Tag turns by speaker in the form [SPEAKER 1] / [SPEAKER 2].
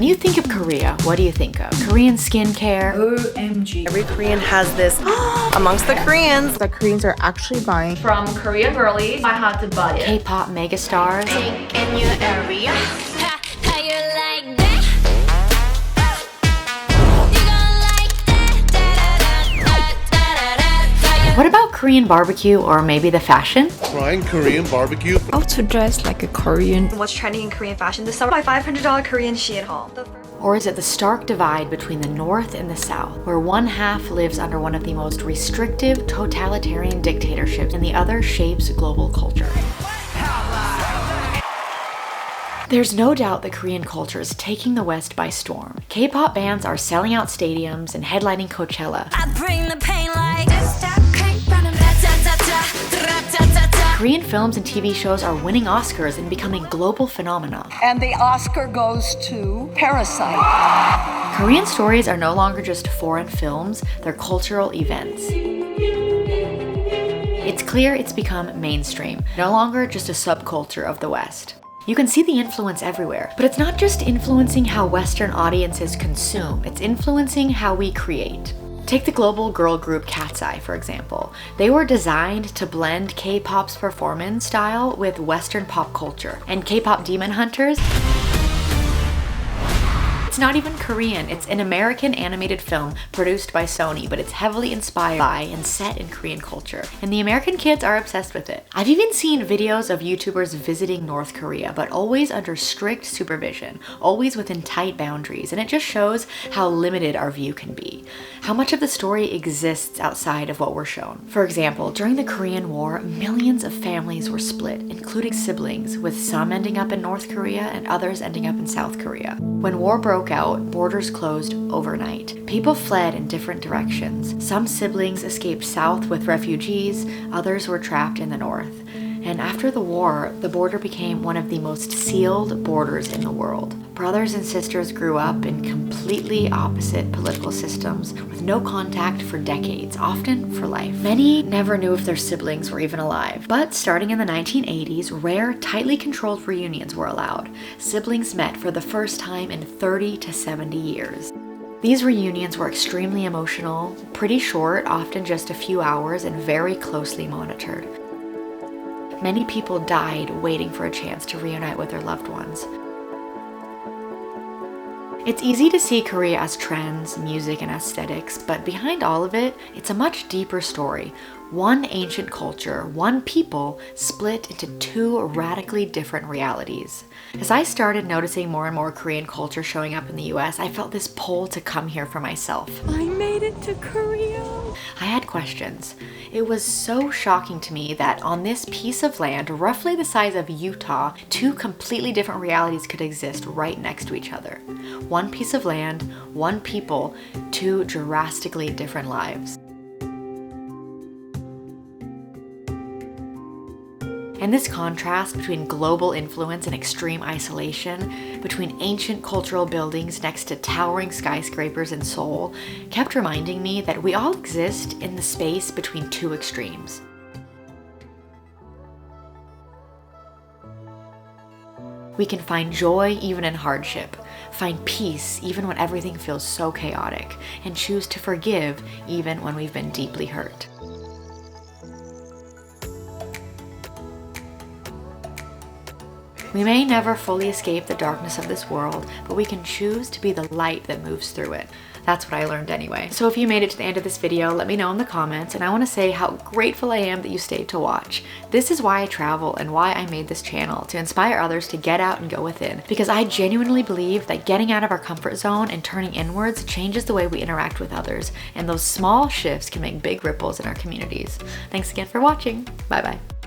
[SPEAKER 1] When you think of Korea, what do you think of? Korean skincare?
[SPEAKER 2] OMG. Every Korean has this amongst the Koreans.
[SPEAKER 3] The Koreans are actually buying
[SPEAKER 4] From Korea girlies, I had to buy it.
[SPEAKER 1] K-pop megastars?
[SPEAKER 5] in your area. How you like that?
[SPEAKER 1] What about Korean barbecue or maybe the fashion?
[SPEAKER 6] Trying Korean barbecue.
[SPEAKER 3] how to dress like a Korean.
[SPEAKER 2] What's trending in Korean fashion this summer? My $500 Korean Shein haul.
[SPEAKER 1] Or is it the stark divide between the North and the South, where one half lives under one of the most restrictive totalitarian dictatorships and the other shapes global culture? There's no doubt that Korean culture is taking the West by storm. K-pop bands are selling out stadiums and headlining Coachella.
[SPEAKER 5] I bring the pain like
[SPEAKER 1] Korean films and TV shows are winning Oscars and becoming global phenomena.
[SPEAKER 7] And the Oscar goes to Parasite.
[SPEAKER 1] Korean stories are no longer just foreign films, they're cultural events. It's clear it's become mainstream, no longer just a subculture of the West. You can see the influence everywhere, but it's not just influencing how Western audiences consume, it's influencing how we create. Take the global girl group Cat's Eye, for example. They were designed to blend K-pop's performance style with Western pop culture. And K-pop Demon Hunters? It's not even Korean, it's an American animated film produced by Sony, but it's heavily inspired by and set in Korean culture. And the American kids are obsessed with it. I've even seen videos of YouTubers visiting North Korea, but always under strict supervision, always within tight boundaries, and it just shows how limited our view can be. How much of the story exists outside of what we're shown. For example, during the Korean War, millions of families were split, including siblings, with some ending up in North Korea and others ending up in South Korea. When war broke out, borders closed overnight. People fled in different directions. Some siblings escaped south with refugees, others were trapped in the north. And after the war, the border became one of the most sealed borders in the world. Brothers and sisters grew up in completely opposite political systems with no contact for decades, often for life. Many never knew if their siblings were even alive. But starting in the 1980s, rare, tightly controlled reunions were allowed. Siblings met for the first time in 30 to 70 years. These reunions were extremely emotional, pretty short, often just a few hours, and very closely monitored. Many people died waiting for a chance to reunite with their loved ones. It's easy to see Korea as trends, music, and aesthetics, but behind all of it, it's a much deeper story. One ancient culture, one people, split into two radically different realities. As I started noticing more and more Korean culture showing up in the US, I felt this pull to come here for myself.
[SPEAKER 3] I made it to Korea.
[SPEAKER 1] I had questions. It was so shocking to me that on this piece of land, roughly the size of Utah, two completely different realities could exist right next to each other. One piece of land, one people, two drastically different lives. And this contrast between global influence and extreme isolation, between ancient cultural buildings next to towering skyscrapers in Seoul, kept reminding me that we all exist in the space between two extremes. We can find joy even in hardship, find peace even when everything feels so chaotic, and choose to forgive even when we've been deeply hurt. We may never fully escape the darkness of this world, but we can choose to be the light that moves through it. That's what I learned anyway. So if you made it to the end of this video, let me know in the comments, and I want to say how grateful I am that you stayed to watch. This is why I travel and why I made this channel, to inspire others to get out and go within, because I genuinely believe that getting out of our comfort zone and turning inwards changes the way we interact with others, and those small shifts can make big ripples in our communities. Thanks again for watching. Bye bye.